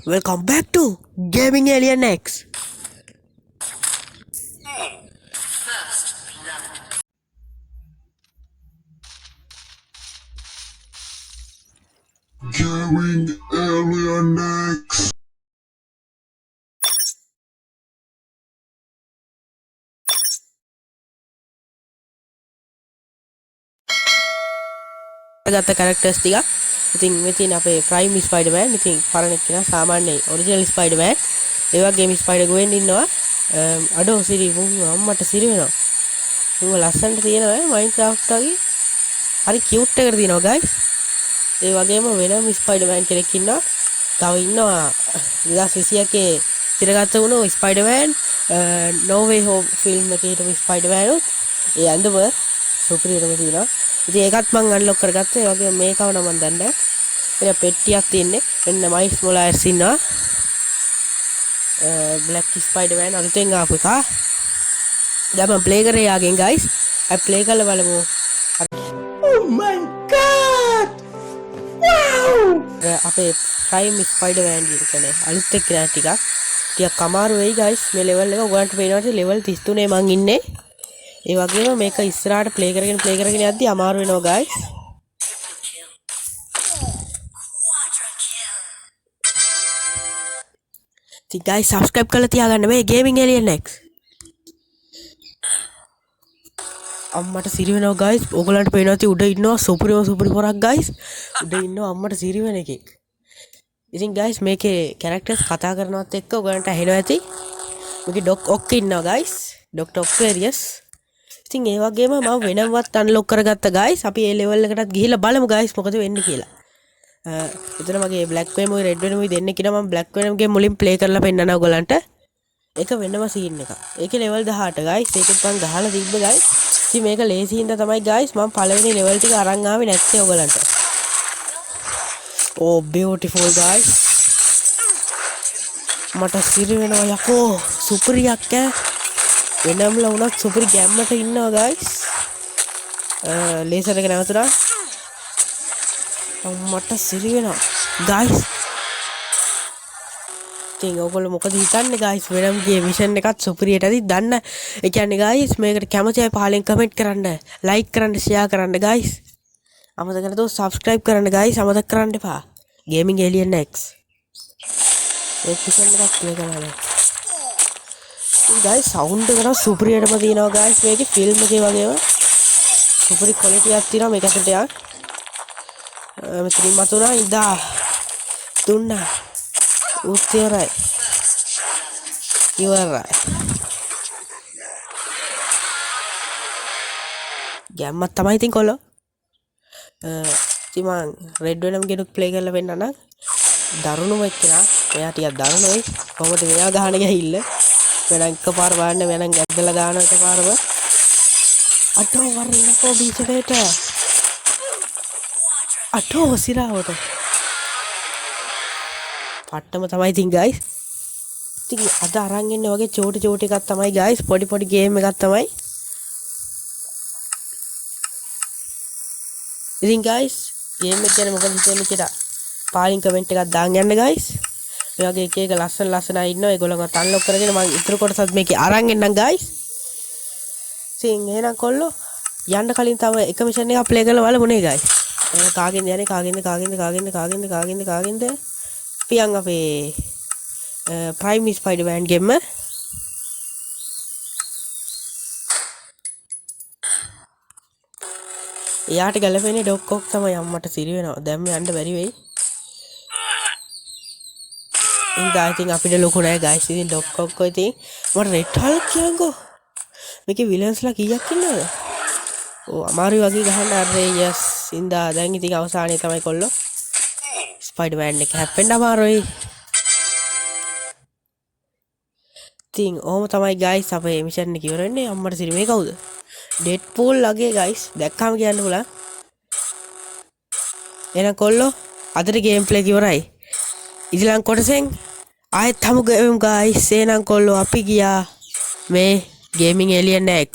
Welcome back to Gaming Alien X. Gaming Alien X. ගත්ත characters ටික. ඉතින් මෙතන අපේ ප්‍රයිම් ස්පයිඩර්මෑන්, ඉතින් පරණ කෙනා සාමාන්‍ය ඔරිජිනල් ස්පයිඩර්මෑන්. ඒ වගේම ස්පයිඩර් ගෝවෙන් ඉන්නවා. අඩෝ සිරි මුන් අම්මට සිරි වෙනවා. මුන් ලස්සනට තියෙනවා මයින්ක්‍රාෆ්ට් වගේ. හරි කියුට් එකකට තියෙනවා guys. ඒ වගේම වෙනම ස්පයිඩර්මෑන් කෙනෙක් ඉන්නවා. තව ඉන්නවා 2021 තිරගත්ත වුණු Spider-Man No Way Home film එකේ හිටපු ස්පයිඩර්මෑන් උත් ඒ ඇඳුම සුපිරියටම තියෙනවා. ඉතින් ඒකත් මම අන්ලොක් කරගත්තා. ඒ වගේම මේකව නම් මම දන්නේ නැහැ. එන පෙට්ටියක් තියෙන්නේ. එන්න මයිස් මොලායර්ස් ඉන්නවා. බ්ලැක් ස්පයිඩර්මෑන් අලුතෙන් ආපු එක. දැන් මම ප්ලේ කරේ යාගෙන් guys. අපි ප්ලේ කරලා බලමු. Oh my god! Wow! අපේ ප්‍රයිම් ස්පයිඩර්මෑන් කියන්නේ අලුත් එක්කෙනා ටිකක් අමාරු වෙයි guys. මේ ලෙවල් එක ඔයගලන්ට පේනවා ලෙවල් 33 මං ඉන්නේ. ඒ වගේම මේක ඉස්සරහට ප්ලේ කරගෙන යද්දි අමාරු වෙනවා guys. ඉතින් guys subscribe කරලා තියාගන්න මේ Gaming Alien X. අම්මට සිරි වෙනවා guys. ඕගලන්ට පේනවා ඇති උඩ ඉන්නවා සුපිරි පොරක් guys. උඩ ඉන්නවා අම්මට සිරි වෙන එකෙක්. ඉතින් guys මේකේ characters කතා කරනවත් එක්ක ඔයගලන්ට ඇහෙනවා ඇති. මේකේ ඩොක් ඔක් ඉන්නවා guys. ඩොක්ටර් ඔක්වේරියස්. ඉතින් ඒ වගේම මම වෙනමවත් අන්ලොක් කරගත්ත guys. අපි ඒ ලෙවල් එකටත් ගිහිල්ලා බලමු guys මොකද වෙන්නේ කියලා. එතන මගේ Black Venom උයි Red Venom උයි දෙන්නේ කියලා මම Black Venom ගේ මුලින් ප්ලේ කරලා පෙන්නනවා ඔයගලන්ට. ඒක වෙනම සීන් එකක්. ඒකේ ලෙවල් 18 guys. ඒකත් මම ගහලා තිබ්බ guys. ඉතින් මේක ලේසි හින්දා තමයි guys මම පළවෙනි ලෙවල් ටික අරන් ආවේ නැත්තේ ඔයගලන්ට. Oh beautiful guys. මට සිරි වෙනවා යකෝ. සුපිරියක් ඈ. වෙනම්ලා උනත් සුපිරි ගැම්මට ඉන්නවා guys. ලේසර් එක නැවතුණා. මට සිරි වෙනවා guys. ඉතින් ඔයගොල්ලෝ මොකද හිතන්නේ guys? වෙනම්ගේ මිෂන් එකත් සුපිරියට ඇති දන්න. ඒ කියන්නේ guys මේකට කැමති අය පහලින් කමෙන්ට් කරන්න, ලයික් කරන්න, ෂෙයා කරන්න guys. අමතක නැතුව subscribe කරන්න guys. අමතක කරන්න එපා. Gaming Alien X. ඒ මිෂන් එකත් ප්ලේ කරන්න. guys sound එක නම් සුපිරියටම තියෙනවා guys. මේකේ ෆිල්ම් එකේ වගේම සුපිරි quality එකක් තියෙනවා මේක ඇතුළට යා. මෙතනින් මතුණා ඉදා දුන්නා උත්තරයි ඉවරයි. ගැම්මක් තමයි ඉතින් කොල්ලෝ. ඉතින් මං Red Venom ගෙනුත් ප්ලේ කරලා වෙන්න නම් දරුණුම එක්කෙනා. එයා ටිකක් දරුණුයි. කොහොමද මෙයා ගහන ගහිල්ල වෙන එකපාර බලන්න වෙන ඇද්දලා දාන එකපාරම අටෝ වරිනකෝ බීචේට අටෝ සිරාවට පට්ටම තමයි ඉතින් guys. ඉතින් අද අරන් ඉන්නේ වගේ චෝටි එකක් තමයි guys. පොඩි ගේම් එකක් තමයි. ඉතින් guys ගේම් එක ගැන මොකද හිතන්නේ කියලා පාලින් කමෙන්ට් එකක් දාන්න යන්න guys. මේ වගේ එක ලස්සන අය ඉන්නවා. ඒගොල්ලන්ව අන්ලොක් කරගෙන මම ඉතුරු කොටසත් මේකේ අරන් එන්නම් guys. ඉතින් එහෙනම් කොල්ලෝ යන්න කලින් තව එක මිෂන් එකක් ප්ලේ කරලා බලමු නේ guys. කාගෙන්ද යන්නේ කාගෙන්ද පියන් අපේ ප්‍රයිම් ස්පයිඩර්මෑන් ගෙම්ම. එයාට ගැලපෙන්නේ ඩොක් ඔක් තමයි. අම්මට සිරි වෙනවා. දැන් මේ යන්න බැරි වෙයි. ඉතින් අපිට ලොකු නෑ guys. ඉතින් ඩොක් ඔක් ඉතින් මට රෙඩ් හල්ක් කියන්කෝ. මේකේ විලන්ස්ලා කීයක් ඉන්නවද? ඕ අමාරු වගේ ගහන්න අරේ යස්. ඉඳා දැන් ඉතින් අවසානයේ තමයි කොල්ලෝ ස්පයිඩර්මෑන් එක හැප්පෙන්න අමාරුයි. ඉතින් ඕම තමයි guys අපේ මිෂන් එක ඉවර වෙන්නේ. අම්මට සිරි මේ කවුද? ඩෙඩ්පූල් වගේ guys. දැක්කම කියන්න පුළුවන්. එහෙනම් කොල්ලෝ අදට ගේම් ප්ලේ ඉවරයි. ඉතින් කොටසෙන් ආයෙත් හමු ගමු guys. එහෙනම් කොල්ලෝ අපි ගියා මේ Gaming Alien X.